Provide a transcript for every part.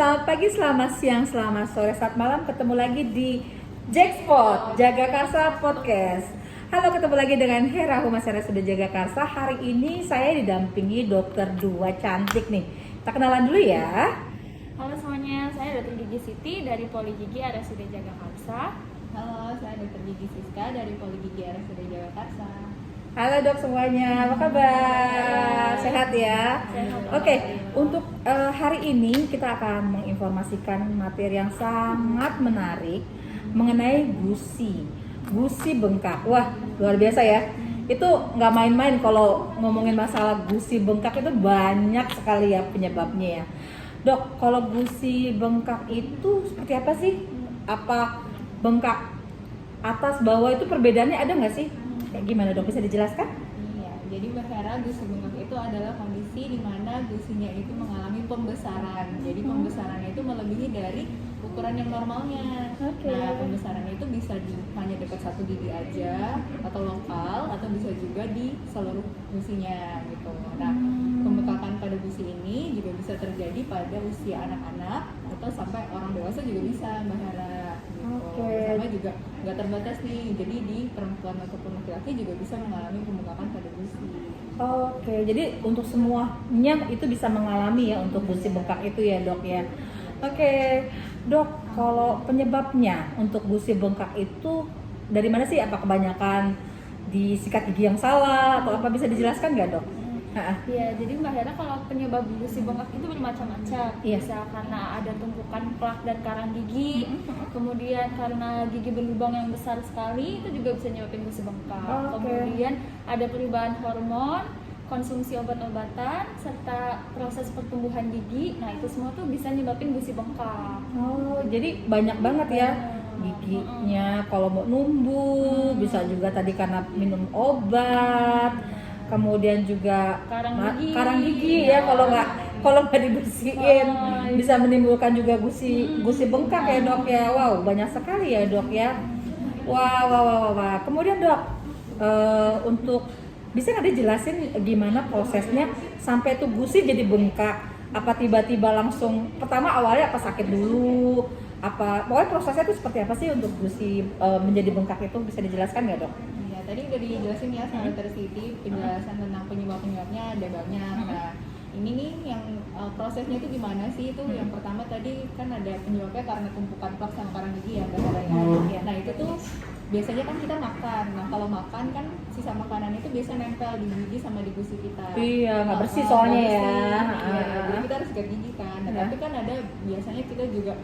selamat pagi, selamat siang, selamat sore, selamat malam. Ketemu lagi di Jackpot Jaga Karsa Podcast. Halo, ketemu lagi dengan Hera Humas RSUD Jaga Karsa. Hari ini saya didampingi dokter dua cantik nih. Kita kenalan dulu ya. Halo semuanya, saya Dr. Gigi Siti dari Poli Gigi RSUD Jaga Karsa. Halo, saya Dr. Gigi Siska dari Poli Gigi RSUD Jaga Karsa. Halo dok semuanya, apa kabar? Sehat ya? Sehat. Oke, untuk hari ini kita akan menginformasikan materi yang sangat menarik mengenai gusi bengkak. Wah, luar biasa ya. Itu nggak main-main kalau ngomongin masalah gusi bengkak, itu banyak sekali ya penyebabnya ya. Dok, kalau gusi bengkak itu seperti apa sih? Apa bengkak atas bawah itu perbedaannya ada nggak sih? Kayak gimana dok, bisa dijelaskan? Iya, jadi Mbak Hera, gusi bengkak itu adalah kondisi di mana gusinya itu mengalami pembesaran. Jadi pembesarannya itu melebihi dari ukuran yang normalnya. Oke. Nah, pembesarannya itu bisa hanya dekat satu gigi aja atau lokal, atau bisa juga di seluruh gusinya gitu. Nah, pembengkakan pada gusi ini juga bisa terjadi pada usia anak-anak atau sampai orang dewasa juga bisa, Mbak Hera. Gitu. Oke. Sama juga nggak terbatas nih, jadi di perempuan ataupun laki-laki juga bisa mengalami pembengkakan pada gusi. Oke, jadi untuk semuanya itu bisa mengalami ya untuk gusi bengkak itu ya dok ya. Oke, dok, kalau penyebabnya untuk gusi bengkak itu dari mana sih? Apa kebanyakan di sikat gigi yang salah atau apa, bisa dijelaskan nggak dok? Iya, jadi Mbak Hera, kalau penyebab gusi bengkak itu bermacam-macam. Iya. Bisa karena ada tumpukan plak dan karang gigi, kemudian karena gigi berlubang yang besar sekali, itu juga bisa nyebabin gusi bengkak. Oke. Kemudian ada perubahan hormon, konsumsi obat-obatan, serta proses pertumbuhan gigi. Nah, itu semua tuh bisa nyebabin gusi bengkak. Oh, jadi banyak banget ya giginya. Kalau mau numbuh, bisa juga tadi karena minum obat. Kemudian juga Karang gigi. ya, kalau nggak dibersihin Oh, bisa menimbulkan juga gusi bengkak ya dok ya. Wow, banyak sekali ya dok ya. Wah. Kemudian dok, untuk bisa nggak dijelasin gimana prosesnya sampai tuh gusi jadi bengkak? Apa tiba-tiba langsung, pertama awalnya apa sakit dulu? Apa pokoknya prosesnya itu seperti apa sih untuk gusi menjadi bengkak itu, bisa dijelaskan nggak dok? Ya, tadi udah dijelasin ya sama Dr. Siti, penjelasan tentang penyebab-penyebabnya ada banyak. Nah, ini nih yang prosesnya itu gimana sih? Itu yang pertama tadi kan ada penyebabnya karena tumpukan plak sama karang gigi ya, Mbak Hera ya. Nah, itu tuh biasanya kan kita makan. Nah, kalau makan kan sisa makanan itu biasa nempel di gigi sama di gusi kita. Iya, nggak bersih soalnya Nggak ya. bersih. Iya, jadi kita harus sikat gigi kan. Nah, Ya. tapi kan ada biasanya kita juga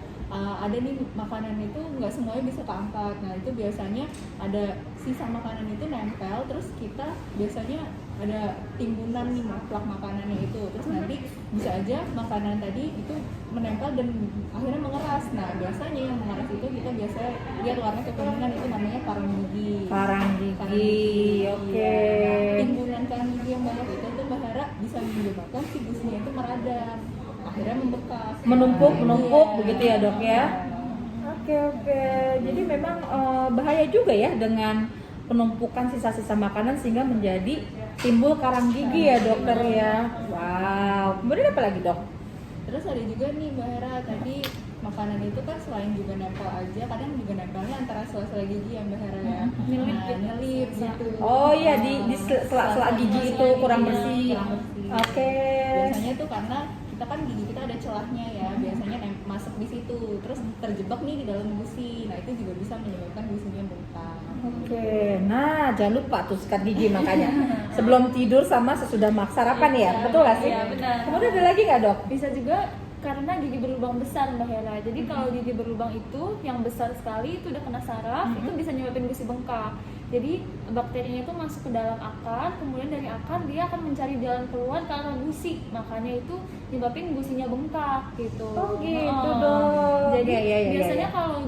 ada nih makanan itu nggak semuanya bisa keangkat. Nah, itu biasanya ada sisa makanan itu nempel, terus kita biasanya ada timbunan nih plak makanannya itu, terus nanti bisa aja makanan tadi itu menempel dan akhirnya mengeras. Nah, biasanya yang mengeras itu kita biasa lihat warna kekuningan, itu namanya karang gigi. Karang gigi, oke. Nah, timbunan karang gigi yang banyak itu tuh Mbak Hera bisa menyebabkan si gusinya itu meradang, akhirnya membekas, Menumpuk Iya. begitu ya dok ya. Oke. Jadi memang bahaya juga ya dengan penumpukan sisa-sisa makanan sehingga menjadi timbul karang gigi ya dokter ya. Wow. Kemudian apa lagi dok? Terus ada juga nih Mbak Hera, tadi makanan itu kan selain juga nempel aja, kadang juga nempelnya antara sela-sela gigi ya Mbak Hera ya. Nyelip gitu. Oh iya, di sela-sela gigi itu kurang bersih. Oke. Biasanya tuh karena kita kan gigi kita ada celahnya ya, biasanya masuk di situ, terus terjebak nih di dalam gusi. Nah, itu juga bisa menyebabkan gusinya bengkak. Oke, nah jangan lupa tuh sikat gigi makanya sebelum tidur sama sesudah sarapan ya, betul gak sih? Iya, benar. Kemudian ada lagi nggak dok? Bisa juga karena gigi berlubang besar Mbak Hera. Jadi kalau gigi berlubang itu yang besar sekali itu udah kena saraf, itu bisa nyebabin gusi bengkak. Jadi bakterinya itu masuk ke dalam akar, kemudian dari akar dia akan mencari jalan keluar ke arah gusi. Makanya itu nyebabin gusinya bengkak gitu. Oh gitu dok. Jadi Ya. biasanya kalau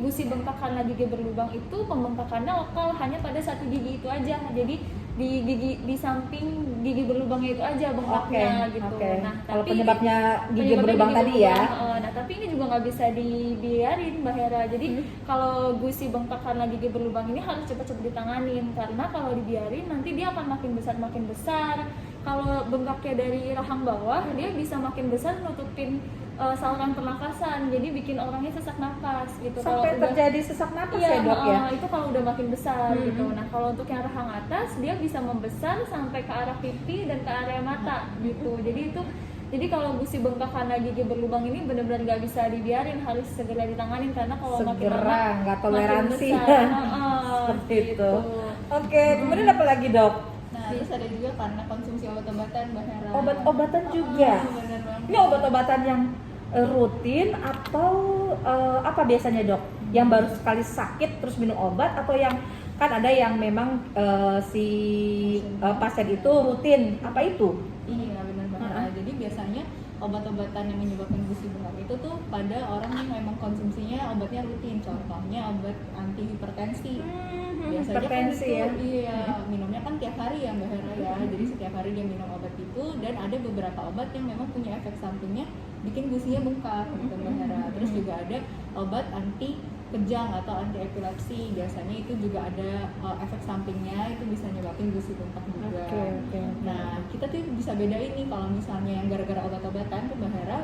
gusi bengkak karena gigi berlubang itu pembengkakannya lokal hanya pada satu gigi itu aja. Jadi di samping gigi berlubangnya itu aja bengkaknya gitu. Oke. Nah, Kalau tapi penyebabnya gigi penyebabnya berlubang gigi tadi ya. berlubang. Nah, tapi ini juga nggak bisa dibiarin Mbak Hera. Jadi kalau gusi bengkak karena gigi berlubang ini harus cepat-cepat ditanganin, karena kalau dibiarin nanti dia akan makin besar. Kalau bengkaknya dari rahang bawah, dia bisa makin besar nutupin saluran pernafasan, jadi bikin orangnya sesak napas gitu. Sampai Kalau udah- terjadi sesak napas Iya, ya dok ya. itu kalau udah makin besar gitu. Mm-hmm. Nah, kalau untuk yang rahang atas dia bisa membesar sampai ke arah pipi dan ke area mata gitu. Jadi kalau gusi bengkak karena gigi berlubang ini benar-benar nggak bisa dibiarin, harus segera ditanganin, karena kalau makin Segera, lama nggak makin toleransi. besar. Seperti Gitu. itu. Oke, kemudian apa lagi dok? Nah, terus ada juga karena konsumsi obat-obatan Mbak Hera. Obat-obatan juga. Benar banget. Ini obat-obatan yang rutin atau apa biasanya dok? Yang baru sekali sakit terus minum obat, atau yang kan ada yang memang si pasien itu rutin, apa itu? Iya benar banget. Jadi biasanya obat-obatan yang menyebabkan gusi bengkak itu tuh pada orang yang memang konsumsinya obatnya rutin. Contohnya obat anti hipertensi. Biasanya Hipertensi kan ya. itu, iya, minumnya kan tiap hari ya Mbak Hera ya. Jadi setiap hari dia minum obat itu, dan ada beberapa obat yang memang punya efek sampingnya bikin gusinya bengkak gitu Mbak Hera. Terus juga ada obat anti kejang atau anti epilepsi, biasanya itu juga ada efek sampingnya, itu bisa nyebabin gusi bengkak juga. Oke. Nah, kita tuh bisa bedain nih kalau misalnya yang gara-gara obat-obatan tuh Mbak Hera,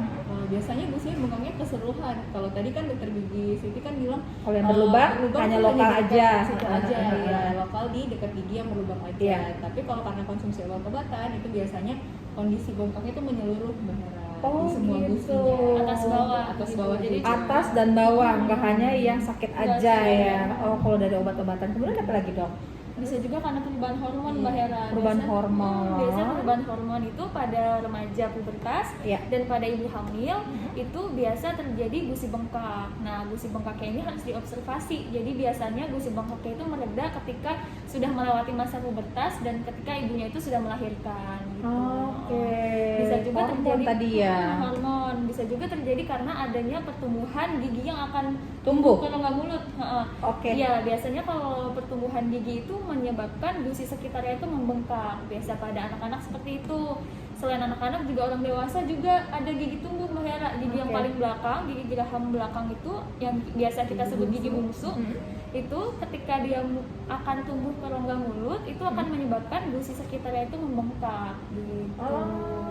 biasanya gusinya bengkaknya keseluruhan. Kalau tadi kan dokter gigi Siti kan bilang Kalau yang berlubang hanya tuh lokal di dekat aja. situ aja ya, lokal di dekat gigi yang berlubang aja. Iya. Tapi kalau karena konsumsi obat-obatan itu biasanya kondisi bengkaknya itu menyeluruh Mbak Hera. Oh, Di semua gitu. gusinya. Atas bawah. Atas bawah Jadi juga. Atas dan bawah, nggak hanya yang sakit aja Iya. ya. Oh, kalau dari obat-obatan. Kemudian apa lagi dok? Bisa juga karena perubahan hormon Mbak Hera. Perubahan Biasanya- hormon. Biasanya perubahan hormon itu pada remaja pubertas Iya. dan pada ibu hamil itu biasa terjadi gusi bengkak. Nah, gusi bengkaknya ini harus diobservasi. Jadi biasanya gusi bengkaknya itu mereda ketika sudah melewati masa pubertas dan ketika ibunya itu sudah melahirkan gitu. Oke. Bisa juga Hormon terjadi tadi ya. hormon. Bisa juga terjadi karena adanya pertumbuhan gigi yang akan Tumbuh. ke rongga mulut. Heeh. Oke. Iya, biasanya kalau pertumbuhan gigi itu menyebabkan gusi sekitarnya itu membengkak. Biasa pada anak-anak seperti itu. Selain anak-anak juga orang dewasa juga ada gigi tumbuh Mbak Hera. Gigi yang Oke. paling belakang, gigi geraham belakang itu yang biasa kita sebut gigi bungsu. Itu ketika dia akan tumbuh ke rongga mulut itu akan menyebabkan gusi sekitarnya itu membengkak gitu.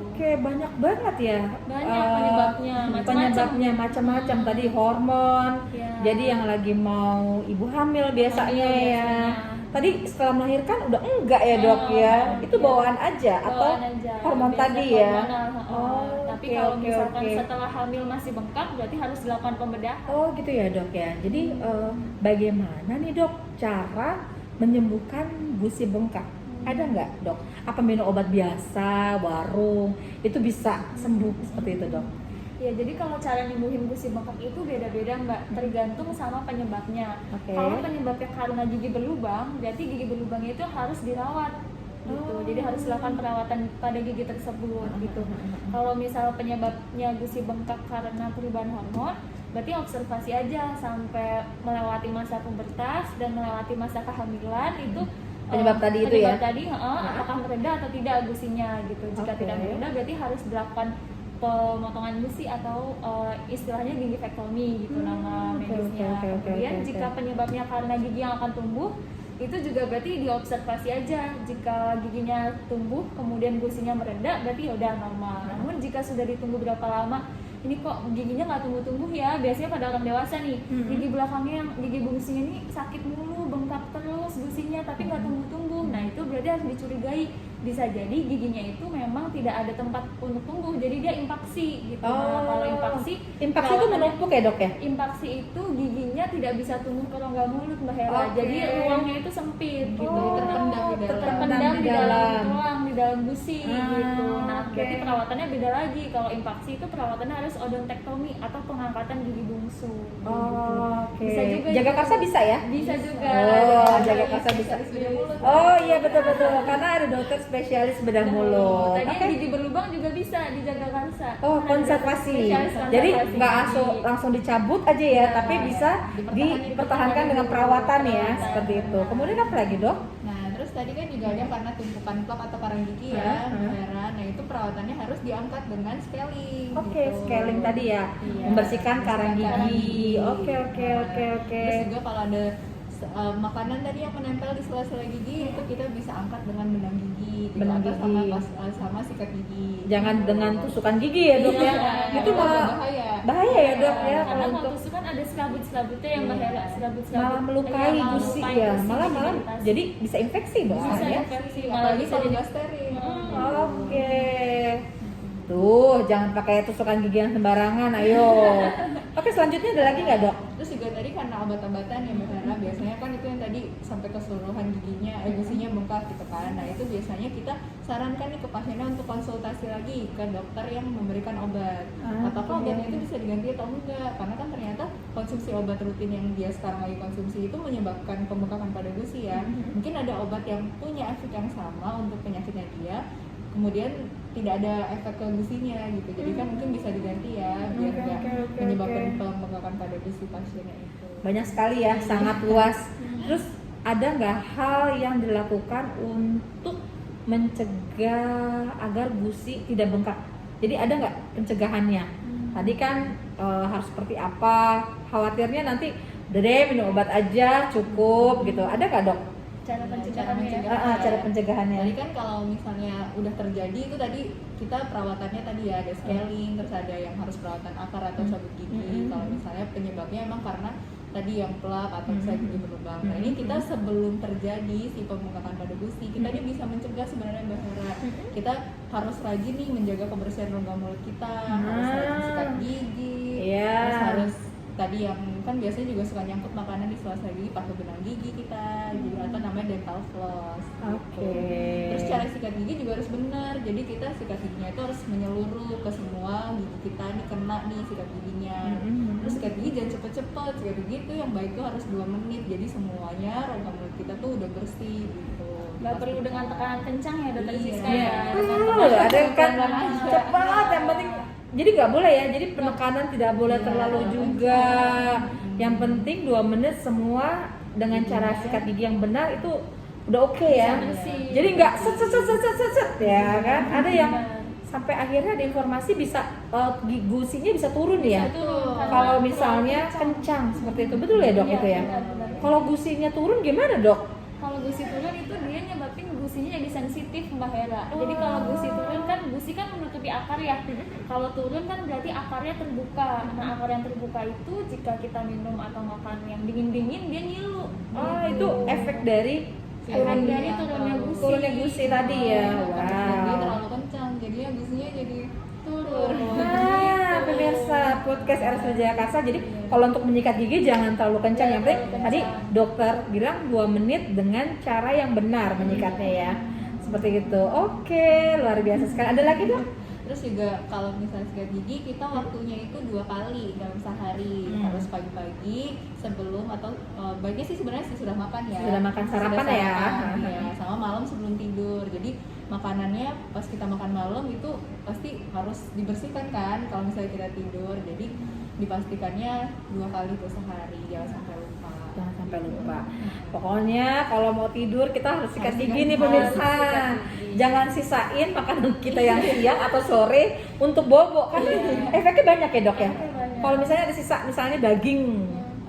Oke, banyak banget ya. Banyak penyebabnya, macam-macam. Penyebabnya macam-macam tadi hormon. Iya. Jadi yang lagi mau ibu hamil biasanya Hamil ya. biasanya. Tadi setelah melahirkan udah enggak ya dok ya? Itu iya. bawaan aja atau Bawaan aja. hormon Biasa tadi ya? hormonal, tapi oke, kalau oke, misalkan oke. setelah hamil masih bengkak berarti harus dilakukan pembedahan. Oh gitu ya dok ya. Jadi bagaimana nih dok cara menyembuhkan gusi bengkak? Ada nggak dok? Apa minum obat biasa, warung itu bisa sembuh seperti itu dok? Ya, jadi kalau cara nyembuhin gusi bengkak itu beda-beda Mbak, tergantung sama penyebabnya. Oke. Kalau penyebabnya karena gigi berlubang, berarti gigi berlubangnya itu harus dirawat gitu. Jadi harus dilakukan perawatan pada gigi tersebut gitu. Kalau misal penyebabnya gusi bengkak karena perubahan hormon, berarti observasi aja sampai melewati masa pubertas dan melewati masa kehamilan itu Penyebab tadi itu ya? penyebab tadi, apakah mereda atau tidak gusinya gitu. Jika Oke. tidak mereda berarti harus dilakukan pemotongan gusi atau istilahnya gingivektomi gitu nama oke, medisnya. oke, oke, Kemudian oke, jika oke. penyebabnya karena gigi yang akan tumbuh, itu juga berarti diobservasi aja. Jika giginya tumbuh kemudian gusinya mereda berarti ya udah normal. Namun jika sudah ditunggu berapa lama, ini kok giginya nggak tumbuh-tumbuh ya, biasanya pada orang dewasa nih, gigi belakangnya yang gigi bungsunya ini sakit mulu, bengkak terus gusinya tapi nggak tumbuh-tumbuh. Nah itu berarti harus dicurigai, bisa jadi giginya itu memang tidak ada tempat untuk tumbuh, jadi dia impaksi gitu. Nah, kalau impaksi itu perawatannya- menumpuk ya dok ya? impaksi itu giginya tidak bisa tumbuh ke rongga mulut Mbak Hera. Oke. Jadi ruangnya itu sempit gitu. Oh, terpendam di dalam. Terpendam di dalam ruang, di dalam gusi Ah, gitu. Nah, oke. berarti perawatannya beda lagi. Kalau impaksi itu perawatannya harus odontektomi atau pengangkatan gigi bungsu. gitu. Oke. Bisa juga Jaga karsa bisa ya? Bisa juga. Oh, jaga karsa bisa. Spesialis bedah mulut. Oh iya betul-betul, karena ada dokter spesialis bedah mulut. Tadi Oke. gigi berlubang juga bisa dijaga karsa. Oh, Karena ada konservasi. spesialis Jadi konservasi nggak gigi. langsung dicabut aja ya, tapi bisa dipertahankan dengan perawatan ya, seperti itu. Kemudian apa lagi dok? Nah, terus tadi kan juga ada karena tumpukan plak atau karang gigi ya, Mbak Hera. Nah itu perawatannya harus diangkat dengan scaling. Oke, gitu. scaling tadi ya, Iya, membersihkan karang membersihkan gigi. karang Oke. Terus juga kalau ada makanan tadi yang menempel di sela-sela gigi itu kita bisa angkat dengan benang gigi, Benang atau gigi. sama sikat gigi. Jangan dengan tusukan gigi ya dok ya. Iya, Itu malah bahaya. bahaya ya dok ya Karena kalau kalau untuk tusuk kan ada selabut-selabutnya yang bahaya, selabut-selabut malah melukai malah gusi melukai ya, gusi, malah iritasi. jadi bisa infeksi dong bisa ya. infeksi, malah Apalagi bisa kalau jadi nggak steril. Oke. Tuh, jangan pakai tusukan gigi yang sembarangan, ayo. Oke, selanjutnya ada lagi nggak dok? Terus juga tadi karena obat-obatan ya Mbak Hera, biasanya kan itu yang tadi sampai keseluruhan giginya, gusinya bengkak gitu kan. Nah itu biasanya kita sarankan nih ke pasiennya untuk konsultasi lagi ke dokter yang memberikan obat. Apakah obatnya itu bisa diganti atau enggak? Karena kan ternyata konsumsi obat rutin yang dia sekarang lagi konsumsi itu menyebabkan pembengkakan pada gusi ya. Mungkin ada obat yang punya efek yang sama untuk penyakitnya dia, kemudian tidak ada efek ke gusinya gitu, jadi kan mungkin bisa diganti ya biar nggak menyebabkan pembengkakan pada gusi pasiennya itu. Banyak sekali ya, sangat luas. Terus ada nggak hal yang dilakukan untuk mencegah agar gusi tidak bengkak? Jadi ada nggak pencegahannya? Tadi kan harus seperti apa? Khawatirnya nanti udah deh minum obat aja cukup gitu. Ada nggak dok? cara pencegahannya. Cara pencegahannya. Jadi kan kalau misalnya udah terjadi itu tadi kita perawatannya tadi ya ada scaling, terus ada yang harus perawatan akar atau cabut gigi. Kalau misalnya penyebabnya emang karena tadi yang plak atau misalnya gigi berlubang. Nah ini kita sebelum terjadi si pembengkakan pada gusi, kita ini bisa mencegah sebenarnya Mbak Hera. Kita harus rajin nih menjaga kebersihan rongga mulut kita, harus rajin sikat gigi, terus harus tadi yang kan biasanya juga suka nyangkut makanan di sela-sela gigi, pakai benang gigi kita, jadi atau namanya dental floss. Oke. Terus cara sikat gigi juga harus benar, jadi kita sikat giginya itu harus menyeluruh ke semua gigi kita, nih kena nih sikat giginya. Terus sikat gigi jangan cepet-cepet, sikat gigi itu yang baik tuh harus 2 menit, jadi semuanya rongga mulut kita tuh udah bersih gitu. Nggak perlu dengan tekanan kencang ya dokter Iya. Siska ya. Ada yang kan pelan-pelan aja. cepat, yang penting jadi nggak boleh ya, jadi penekanan tidak boleh terlalu juga. Yang penting 2 menit semua dengan cara sikat gigi yang benar itu udah oke ya. bersih. Jadi nggak set ya kan. Ada yang sampai akhirnya ada informasi bisa gusinya bisa turun ya. Turun, karena Kalau misalnya kencang seperti itu, betul ya dok Iya, itu ya. benar. Kalau gusinya turun gimana dok? Kalau gusi turun itu dia nyebabin gusinya jadi sensitif Mbak Hera. Jadi kalau gusi turun kan, gusi kan menutupi akar ya. Kalau turun kan berarti akarnya terbuka. Nah akar yang terbuka itu jika kita minum atau makan yang dingin-dingin dia nyilu. Oh itu efek dari turunnya gusi. turunnya gusi tadi ya. Jadi Wow. terlalu kencang, jadinya gusinya jadi turun. Nah, pemirsa podcast RSUD Jakarta. Jadi kalau untuk menyikat gigi jangan terlalu kencang. Yang penting tadi dokter bilang 2 menit dengan cara yang benar menyikatnya ya. Seperti itu. Oke, luar biasa sekali. Ada lagi dok? Terus juga kalau misalnya sikat gigi kita waktunya itu 2 kali dalam sehari, harus pagi-pagi sebelum atau baiknya sih sebenarnya sudah makan ya. Sudah makan sarapan Sudah ya. sarapan, iya, sama malam sebelum tidur. Jadi makanannya pas kita makan malam itu pasti harus dibersihkan kan kalau misalnya kita tidur. Jadi dipastikannya 2 kali per sehari, jangan sampai lupa. Jangan sampai lupa. Pokoknya kalau mau tidur kita harus sikat Harus gigi sikat nih gigi. pemirsa. Harus sikat gigi. Jangan sisain makanan kita yang siang atau sore untuk bobo kan. Efeknya banyak ya dok ya. Efeknya banyak. Kalau misalnya ada sisa misalnya daging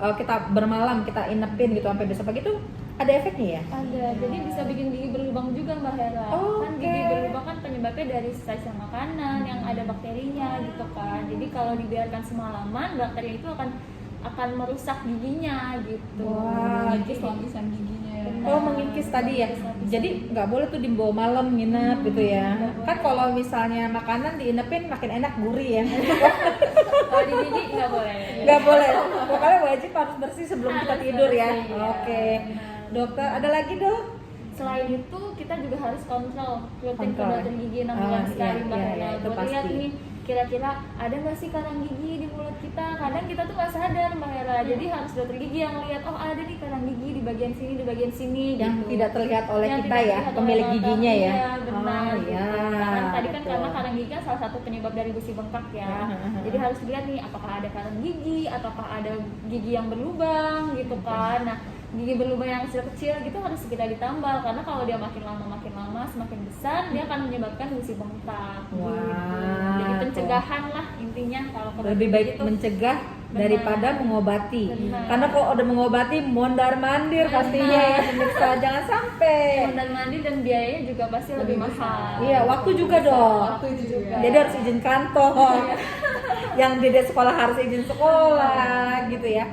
kita bermalam kita inepin gitu sampai besok pagi itu ada efeknya ya. Ada, jadi bisa bikin gigi berlubang juga Mbak Hera. Kan Oke. gigi berlubang kan penyebabnya dari sisa makanan yang ada bakterinya gitu kan. Jadi kalau dibiarkan semalaman, bakteri itu akan merusak giginya gitu. Wah, Mengikis lapisan giginya. Oh mengikis tadi ya. Jadi nggak boleh tuh dibawa malam nginep gitu ya. Kan kalau misalnya makanan diinepin makin enak gurih ya. Kalau di gigi nggak boleh. Nggak boleh. Pokoknya wajib harus bersih sebelum kita Harus tidur ya. bersih, ya. Oke. Benar. Dokter, ada lagi dok? Selain itu kita juga harus kontrol rutin ke Kontrol. dokter gigi 6 bulan sekali Iya, Mbak iya, Hera. itu Buat lihat pasti. nih kira-kira ada nggak sih karang gigi di mulut kita. Kadang kita tuh nggak sadar Mbak Hera. Jadi harus dokter gigi yang lihat, oh ada nih karang gigi di bagian sini Yang gitu. tidak terlihat oleh Yang kita tidak ya, terlihat pemilik oleh giginya ya. Iya, benar. Oh gitu. iya. Kan tadi kan betul. karena karang gigi kan salah satu penyebab dari gusi bengkak ya. Jadi harus dilihat nih apakah ada karang gigi ataukah ada gigi yang berlubang gitu kan. Nah, gigi berlubang yang kecil-kecil gitu harus kita ditambal, karena kalau dia makin lama semakin besar dia akan menyebabkan gusi bengkak. Wah. Gitu. Jadi pencegahan lah intinya kalau Lebih baik itu. mencegah daripada mengobati. Benar. Karena kalau udah mengobati mondar-mandir pastinya ya pemirsa, jangan sampai. Dan mandi dan biayanya juga pasti lebih mahal. Iya, waktu juga dong. Waktu juga. Jadi harus izin kantor. Yang di sekolah harus izin sekolah gitu ya.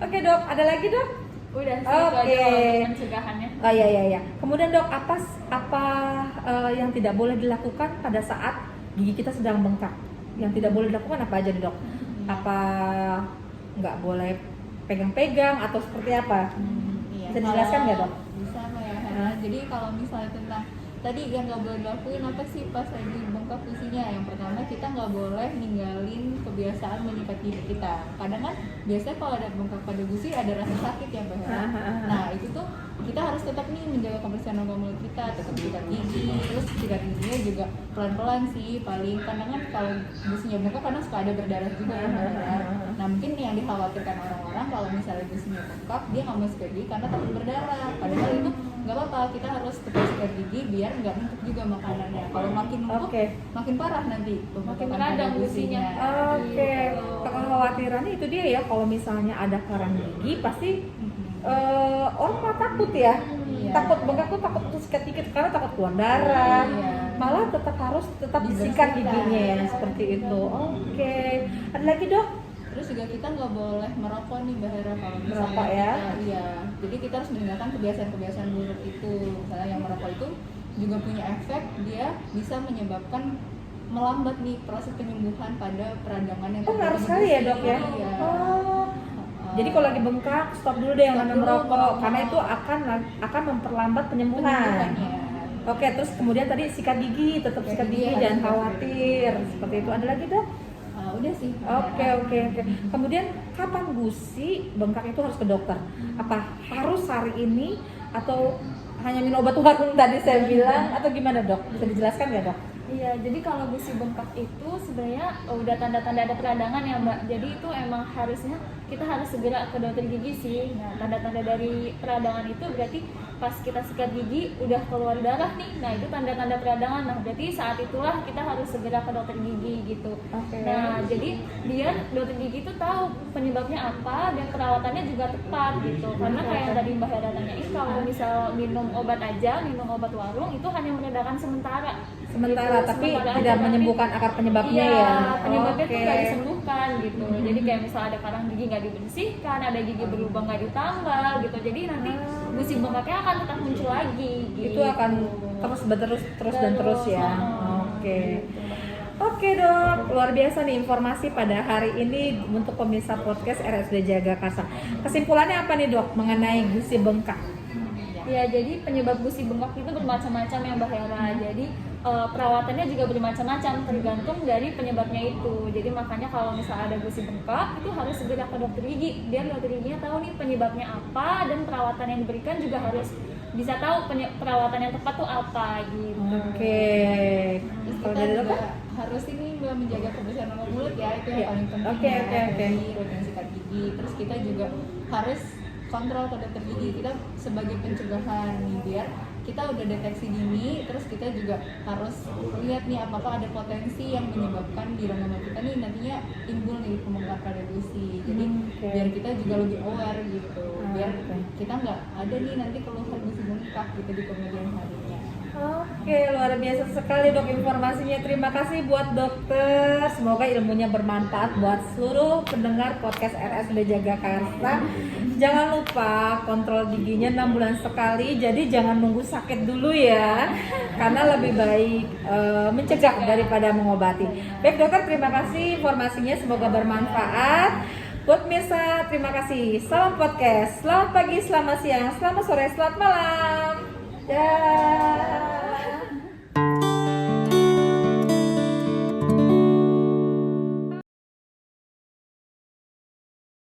Oke dok, ada lagi dok? Udah sih itu aja kalau untuk pencegahannya. Oh iya. Kemudian dok, apa yang tidak boleh dilakukan pada saat gigi kita sedang bengkak? Yang tidak boleh dilakukan apa aja nih dok? Apa nggak boleh pegang-pegang atau seperti apa? Iya, Bisa dijelaskan nggak dok? Bisa Mbak Yana. Jadi kalau misalnya tentang tadi yang nggak boleh dilakuin apa sih pas lagi bengkak gusinya? Yang pertama kita nggak boleh ninggalin kebiasaan menyikat gigi kita. Kadang kan biasanya kalau ada bengkak pada gusi ada rasa sakit ya Mbak Yana. Nah itu tuh kita harus tetap nih menjaga kebersihan rongga mulut kita, tetap sikat gigi, terus sikat giginya juga pelan-pelan sih paling, karena kan kalau gusinya bengkak kadang suka ada berdarah juga ya Mbak Yana. Nah mungkin yang dikhawatirkan orang-orang kalau misalnya gusinya bengkak dia nggak mau sikat gigi karena takut berdarah, padahal itu nggak apa-apa, kita harus tetap sikat gigi biar nggak numpuk juga makanannya. Kalau makin numpuk makin parah nanti Makin radang gusinya. Oke. Kekhawatirannya itu dia ya, kalau misalnya ada karang gigi pasti orang malah takut ya. Iya. Takut bengkak tuh takut sikat gigi karena takut keluar darah. Iya. Malah harus tetap disikat giginya ya seperti itu. Oke. Ada lagi dok? Terus juga kita nggak boleh merokok nih Mbak Hera kalau misalnya Merokok ya? Iya, jadi kita harus meninggalkan kebiasaan-kebiasaan buruk itu. Misalnya yang merokok itu juga punya efek, dia bisa menyebabkan melambat nih proses penyembuhan pada peradangan yang Oh, ngaruh terjadi di sekali ya gusi. dok ya? Iya. Oh. Jadi kalau lagi bengkak stop dulu deh yang Stop namanya dulu, merokok merokok. karena itu akan memperlambat penyembuhan. Penyembuhannya. Oke, terus kemudian tadi sikat gigi, tetap sikat gigi, Iya, jangan harus khawatir. Seperti itu. Ada lagi dok? Udah sih. Oke. Kemudian kapan gusi bengkak itu harus ke dokter? Apa harus hari ini atau hanya minum obat warung tadi saya bilang atau gimana dok? Bisa dijelaskan nggak dok? Iya, jadi kalau gusi bengkak itu sebenarnya udah tanda-tanda ada peradangan ya Mbak. Jadi itu emang harusnya kita harus segera ke dokter gigi sih. Nah, tanda-tanda dari peradangan itu berarti pas kita sikat gigi udah keluar darah nih. Nah, itu tanda-tanda peradangan. Nah, berarti saat itulah kita harus segera ke dokter gigi gitu. Oke. Nah, jadi biar dokter gigi itu tahu penyebabnya apa dan perawatannya juga tepat gitu. Karena kayak yang tadi Mbak Hera tanyain, kalau misal minum obat aja, minum obat warung itu hanya meredakan sementara. Sementara, Gitu, tapi sementara tidak aja, menyembuhkan akar penyebabnya iya, ya. penyebabnya tuh Oke. nggak disembuhkan gitu. Jadi kayak misal ada karang gigi nggak dibersihkan, ada gigi berlubang nggak ditambal gitu. Jadi nanti gusi bengkaknya akan tetap muncul lagi. Gitu. Itu akan terus dan terus ya. Oke. Gitu. Oke dok, luar biasa nih informasi pada hari ini untuk pemirsa podcast RSUD Jagakarsa. Kesimpulannya apa nih dok mengenai gusi bengkak? Ya, jadi penyebab gusi bengkak itu bermacam-macam ya Mbak Hera. Jadi perawatannya juga bermacam-macam tergantung dari penyebabnya itu. Jadi makanya kalau misalnya ada gusi bengkak itu harus segera ke dokter gigi biar dokter giginya tahu nih penyebabnya apa, dan perawatan yang diberikan juga harus bisa tahu perawatan yang tepat tuh apa gitu. Oke. Terus Kalau kita dari juga dokter? harus ini Mbak menjaga kebersihan rongga mulut ya, itu yang Iya. paling penting. Oke, ya. oke. Jadi rutin sikat gigi. Terus kita juga harus kontrol ke dokter gigi kita sebagai pencegahan nih, biar kita udah deteksi dini, terus kita juga harus lihat nih apakah ada potensi yang menyebabkan di rongga mulut kita nih nantinya timbul nih pembengkak pada gusi. Jadi Oke. biar kita juga lebih aware gitu, biar Oke. kita nggak ada nih nanti keluhan gusi bengkak gitu di kemudian harinya. Oke, luar biasa sekali dok informasinya. Terima kasih buat dokter. Semoga ilmunya bermanfaat buat seluruh pendengar podcast RSUD Jagakarsa. Jangan lupa kontrol giginya 6 bulan sekali. Jadi jangan nunggu sakit dulu ya, karena lebih baik mencegah daripada mengobati. Baik dokter, terima kasih informasinya. Semoga bermanfaat. Buat pemirsa, terima kasih. Salam podcast. Selamat pagi, selamat siang, selamat sore, selamat malam. Dah.